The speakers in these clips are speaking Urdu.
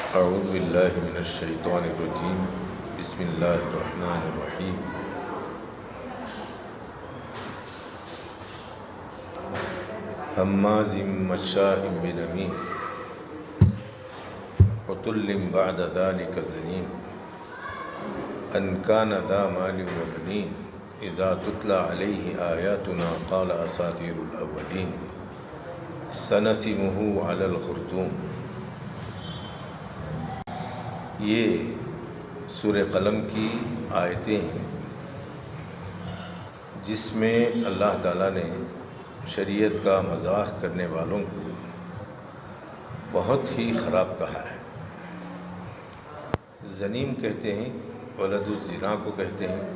اعوذ باللہ من الشیطان الرجیم بسم اللہ الرحمن الرحیم ہماز مشاء بنمیم عتل بعد ذلک زنیم ان کان ذا مال وبنین اذا تتلی علیہ آیاتنا قال اساطیر الاولین سنسمہ علی الخرطوم۔ یہ سورہ قلم کی آیتیں ہیں جس میں اللہ تعالیٰ نے شریعت کا مذاق کرنے والوں کو بہت ہی خراب کہا ہے۔ زنیم کہتے ہیں، ولد الزنا کو کہتے ہیں،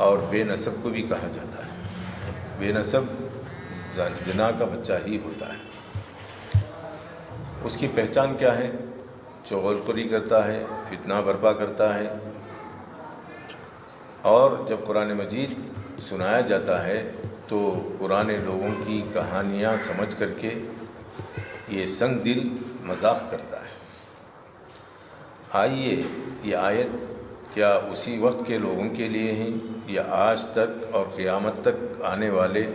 اور بے نسب کو بھی کہا جاتا ہے۔ بے نسب زنا کا بچہ ہی ہوتا ہے۔ اس کی پہچان کیا ہے؟ چغل خوری کرتا ہے، فتنہ برپا کرتا ہے، اور جب قرآن مجید سنایا جاتا ہے تو پرانے لوگوں کی کہانیاں سمجھ کر کے یہ سنگ دل مذاق کرتا ہے۔ آئیے یہ آیت کیا اسی وقت کے لوگوں کے لیے ہیں یا آج تک اور قیامت تک آنے والے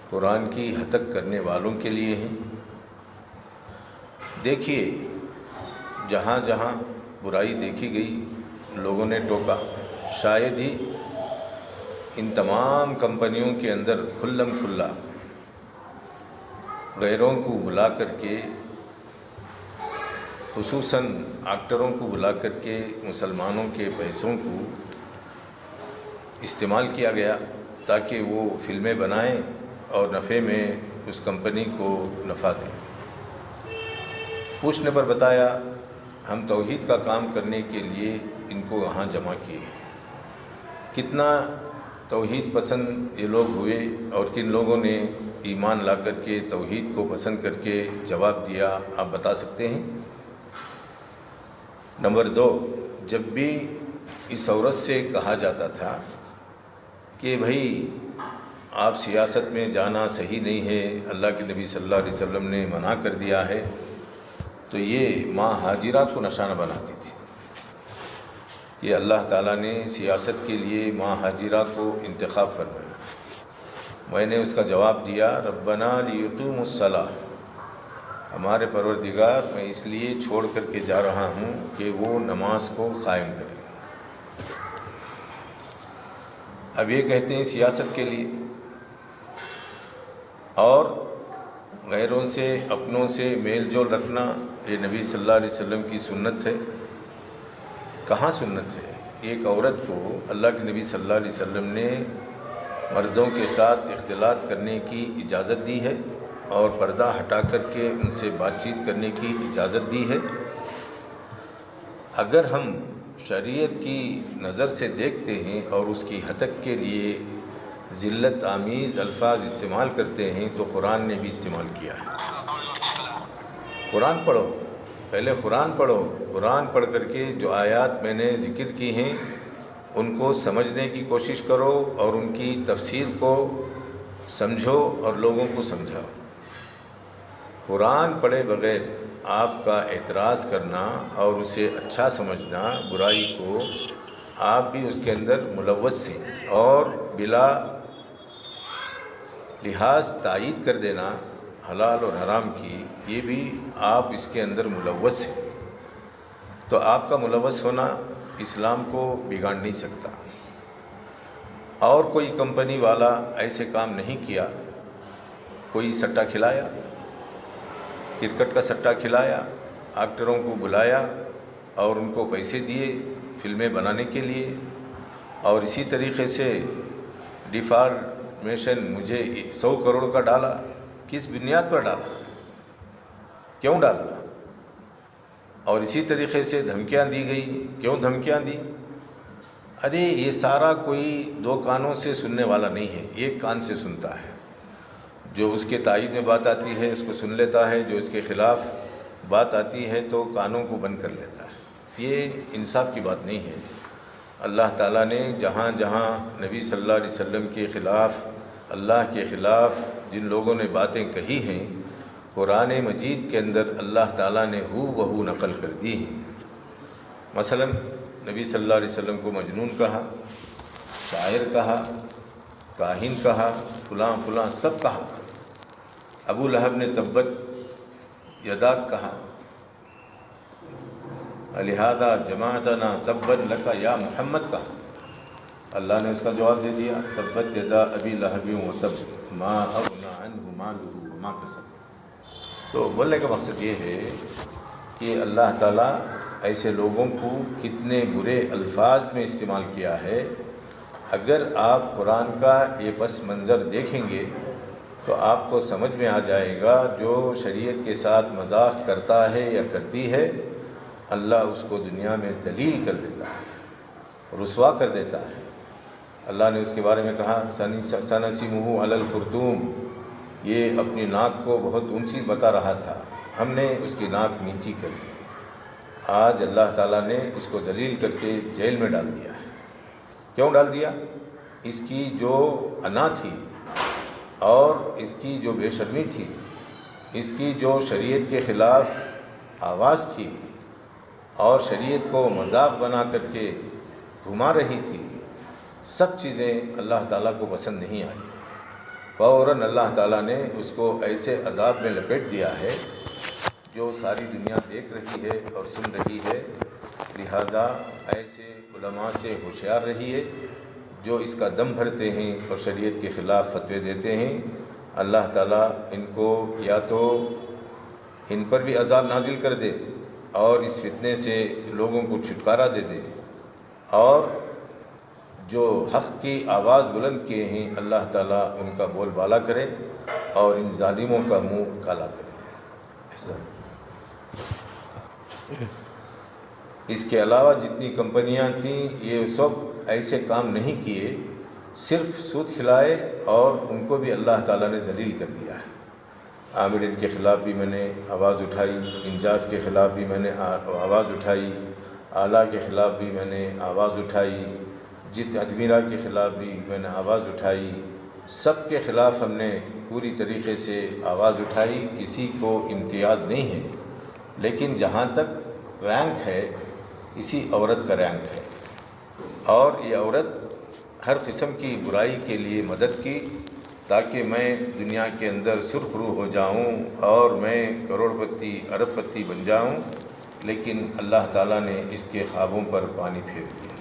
قرآن کی ہتک کرنے والوں کے لیے ہیں؟ دیکھیے، جہاں جہاں برائی دیکھی گئی لوگوں نے ٹوکا۔ شاید ہی ان تمام کمپنیوں کے اندر کھلم کھلا غیروں کو بلا کر کے، خصوصاً ایکٹروں کو بلا کر کے مسلمانوں کے پیسوں کو استعمال کیا گیا تاکہ وہ فلمیں بنائیں اور نفع میں اس کمپنی کو نفع دیں۔ پوچھنے پر بتایا ہم توحید کا کام کرنے کے لیے ان کو یہاں جمع کیے۔ کتنا توحید پسند یہ لوگ ہوئے اور کن لوگوں نے ایمان لا کر کے توحید کو پسند کر کے جواب دیا، آپ بتا سکتے ہیں؟ نمبر 2، جب بھی اس عورت سے کہا جاتا تھا کہ بھائی آپ سیاست میں جانا صحیح نہیں ہے، اللہ کے نبی صلی اللہ علیہ وسلم نے منع کر دیا ہے، تو یہ ماں ہاجرہ کو نشانہ بناتی تھی کہ اللہ تعالیٰ نے سیاست کے لیے ماں ہاجرہ کو انتخاب فرمایا۔ میں نے اس کا جواب دیا، ربنا لیقیموا الصلاۃ، ہمارے پروردگار میں اس لیے چھوڑ کر کے جا رہا ہوں کہ وہ نماز کو قائم کریں۔ اب یہ کہتے ہیں سیاست کے لیے، اور غیروں سے اپنوں سے میل جول رکھنا یہ نبی صلی اللہ علیہ وسلم کی سنت ہے؟ کہاں سنت ہے؟ ایک عورت کو اللہ کے نبی صلی اللہ علیہ وسلم نے مردوں کے ساتھ اختلاط کرنے کی اجازت دی ہے اور پردہ ہٹا کر کے ان سے بات چیت کرنے کی اجازت دی ہے۔ اگر ہم شریعت کی نظر سے دیکھتے ہیں اور اس کی ہتک کے لیے ذلت آمیز الفاظ استعمال کرتے ہیں تو قرآن نے بھی استعمال کیا ہے۔ قرآن پڑھو، پہلے قرآن پڑھو، قرآن پڑھ کر کے جو آیات میں نے ذکر کی ہیں ان کو سمجھنے کی کوشش کرو اور ان کی تفسیر کو سمجھو اور لوگوں کو سمجھاؤ۔ قرآن پڑھے بغیر آپ کا اعتراض کرنا اور اسے اچھا سمجھنا، برائی کو آپ بھی اس کے اندر ملوث ہیں، اور بلا لحاظ تائید کر دینا حلال اور حرام کی، یہ بھی آپ اس کے اندر ملوث ہیں۔ تو آپ کا ملوث ہونا اسلام کو بگاڑ نہیں سکتا۔ اور کوئی کمپنی والا ایسے کام نہیں کیا، کوئی سٹا کھلایا، کرکٹ کا سٹا کھلایا، ایکٹروں کو بلایا اور ان کو پیسے دیے فلمیں بنانے کے لیے، اور اسی طریقے سے ڈیفارمیشن مجھے 100 کروڑ کا ڈالا، کس بنیاد پر ڈالا، کیوں ڈالا؟ اور اسی طریقے سے دھمکیاں دی گئی، کیوں دھمکیاں دی؟ ارے یہ سارا کوئی 2 کانوں سے سننے والا نہیں ہے، ایک کان سے سنتا ہے۔ جو اس کے تائید میں بات آتی ہے اس کو سن لیتا ہے، جو اس کے خلاف بات آتی ہے تو کانوں کو بند کر لیتا ہے۔ یہ انصاف کی بات نہیں ہے۔ اللہ تعالیٰ نے جہاں جہاں نبی صلی اللہ علیہ وسلم کے خلاف، اللہ کے خلاف جن لوگوں نے باتیں کہی ہیں قرآن مجید کے اندر اللہ تعالیٰ نے ہو بہو نقل کر دی ہیں۔ مثلا نبی صلی اللہ علیہ وسلم کو مجنون کہا، شاعر کہا، کاہن کہا، فلاں فلاں سب کہا۔ ابو لہب نے تبت یداک کہا، لہذا جماعتنا تبت لک یا محمد کہا۔ اللہ نے اس کا جواب دے دیا، تبت یدا ابی لہب وتب ما اغنی عنہ مالہ وما کسب۔ تو بولنے کا مقصد یہ ہے کہ اللہ تعالیٰ ایسے لوگوں کو کتنے برے الفاظ میں استعمال کیا ہے۔ اگر آپ قرآن کا یہ پس منظر دیکھیں گے تو آپ کو سمجھ میں آ جائے گا، جو شریعت کے ساتھ مذاق کرتا ہے یا کرتی ہے، اللہ اس کو دنیا میں ذلیل کر دیتا ہے، رسوا کر دیتا ہے۔ اللہ نے اس کے بارے میں کہا سنسمہ علی الخرطوم، یہ اپنی ناک کو بہت اونچی بتا رہا تھا، ہم نے اس کی ناک نیچی کر دی۔ آج اللہ تعالیٰ نے اس کو ذلیل کر کے جیل میں ڈال دیا ہے۔ کیوں ڈال دیا؟ اس کی جو انا تھی اور اس کی جو بے شرمی تھی، اس کی جو شریعت کے خلاف آواز تھی اور شریعت کو مذاق بنا کر کے گھما رہی تھی، سب چیزیں اللہ تعالیٰ کو پسند نہیں آئی۔ فوراً اللہ تعالیٰ نے اس کو ایسے عذاب میں لپیٹ دیا ہے جو ساری دنیا دیکھ رہی ہے اور سن رہی ہے۔ لہذا ایسے علماء سے ہوشیار رہیے جو اس کا دم بھرتے ہیں اور شریعت کے خلاف فتوے دیتے ہیں۔ اللہ تعالیٰ ان کو یا تو ان پر بھی عذاب نازل کر دے اور اس فتنے سے لوگوں کو چھٹکارا دے دے، اور جو حق کی آواز بلند کیے ہیں اللہ تعالیٰ ان کا بول بالا کرے اور ان ظالموں کا منہ کالا کرے۔ اس کے علاوہ جتنی کمپنیاں تھیں یہ سب ایسے کام نہیں کیے، صرف سود کھلائے اور ان کو بھی اللہ تعالیٰ نے ذلیل کر دیا ہے۔ عامرین کے خلاف بھی میں نے آواز اٹھائی، انجاز کے خلاف بھی میں نے آواز اٹھائی، اعلیٰ کے خلاف بھی میں نے آواز اٹھائی، اجمیرہ کے خلاف بھی میں نے آواز اٹھائی، سب کے خلاف ہم نے پوری طریقے سے آواز اٹھائی، کسی کو امتیاز نہیں ہے۔ لیکن جہاں تک رینک ہے، اسی عورت کا رینک ہے، اور یہ عورت ہر قسم کی برائی کے لیے مدد کی تاکہ میں دنیا کے اندر سرخ رو ہو جاؤں اور میں کروڑ پتی ارب پتی بن جاؤں، لیکن اللہ تعالیٰ نے اس کے خوابوں پر پانی پھیر دیا۔